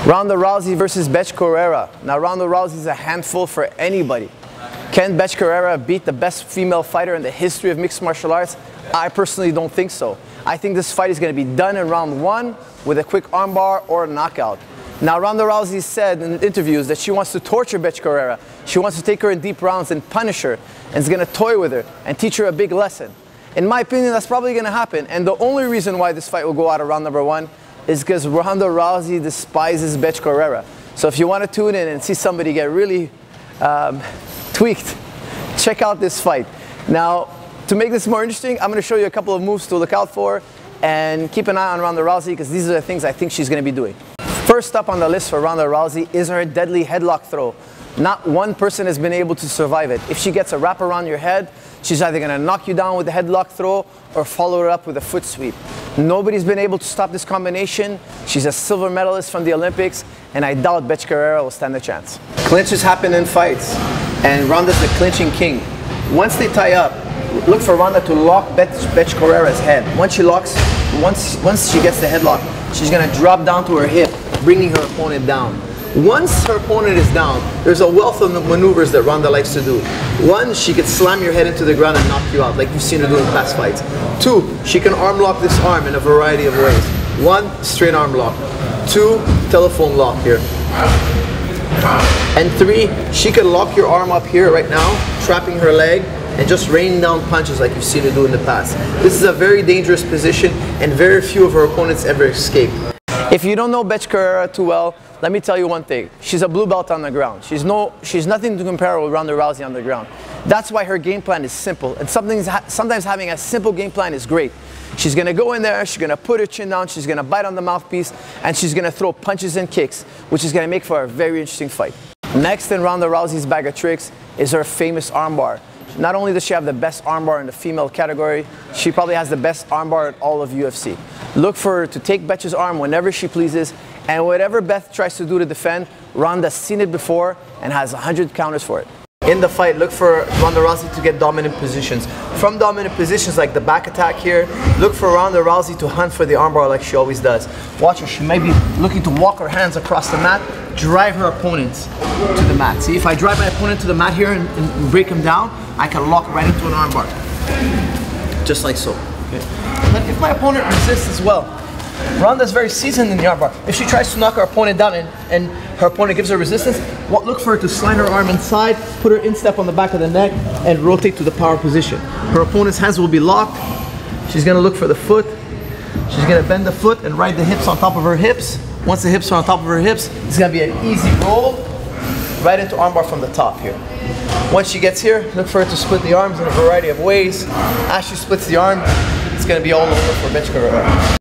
Ronda Rousey versus Bethe Correia. Now Ronda Rousey is a handful for anybody. Can Bethe Correia beat the best female fighter in the history of mixed martial arts? I personally don't think so. I think this fight is going to be done in round one with a quick armbar or a knockout. Now Ronda Rousey said in interviews that she wants to torture Bethe Correia. She wants to take her in deep rounds and punish her, and is going to toy with her and teach her a big lesson. In my opinion, that's probably going to happen, and the only reason why this fight will go out of round number one is because Ronda Rousey despises Bethe Correia. So if you want to tune in and see somebody get really tweaked, check out this fight. Now, to make this more interesting, I'm going to show you a couple of moves to look out for, and keep an eye on Ronda Rousey because these are the things I think she's going to be doing. First up on the list for Ronda Rousey is her deadly headlock throw. Not one person has been able to survive it. If she gets a wrap around your head, she's either going to knock you down with the headlock throw or follow it up with a foot sweep. Nobody's been able to stop this combination. She's a silver medalist from the Olympics, and I doubt Bethe Correia will stand a chance. Clinches happen in fights, and Ronda's the clinching king. Once they tie up, look for Ronda to lock Bethe Correia's head. Once she gets the headlock, she's going to drop down to her hip, bringing her opponent down. Once her opponent is down, there's a wealth of maneuvers that Ronda likes to do. One, she could slam your head into the ground and knock you out, like you've seen her do in past fights. Two, she can arm lock this arm in a variety of ways. One, straight arm lock. Two, telephone lock here. And three, she could lock your arm up here right now, trapping her leg, and just raining down punches like you've seen her do in the past. This is a very dangerous position, and very few of her opponents ever escape. If you don't know Bethe Correia too well, let me tell you one thing. She's a blue belt on the ground. She's nothing to compare with Ronda Rousey on the ground. That's why her game plan is simple. And sometimes having a simple game plan is great. She's going to go in there, she's going to put her chin down, she's going to bite on the mouthpiece, and she's going to throw punches and kicks, which is going to make for a very interesting fight. Next in Ronda Rousey's bag of tricks is her famous armbar. Not only does she have the best armbar in the female category, she probably has the best armbar at all of UFC. Look for her to take Bethe's arm whenever she pleases, and whatever Bethe tries to do to defend, Ronda's seen it before and has 100 counters for it. In the fight, look for Ronda Rousey to get dominant positions. From dominant positions like the back attack here, look for Ronda Rousey to hunt for the armbar like she always does. Watch her, she may be looking to walk her hands across the mat, drive her opponents to the mat. See, if I drive my opponent to the mat here and break him down, I can lock right into an armbar. Just like so. Okay. But if my opponent resists as well, Ronda's very seasoned in the armbar. If she tries to knock her opponent down and her opponent gives her resistance, look for her to slide her arm inside, put her instep on the back of the neck, and rotate to the power position. Her opponent's hands will be locked. She's going to look for the foot. She's going to bend the foot and ride the hips on top of her hips. Once the hips are on top of her hips, it's going to be an easy roll right into armbar from the top here. Once she gets here, look for her to split the arms in a variety of ways. As she splits the arm, it's going to be all over for Bethe Correia.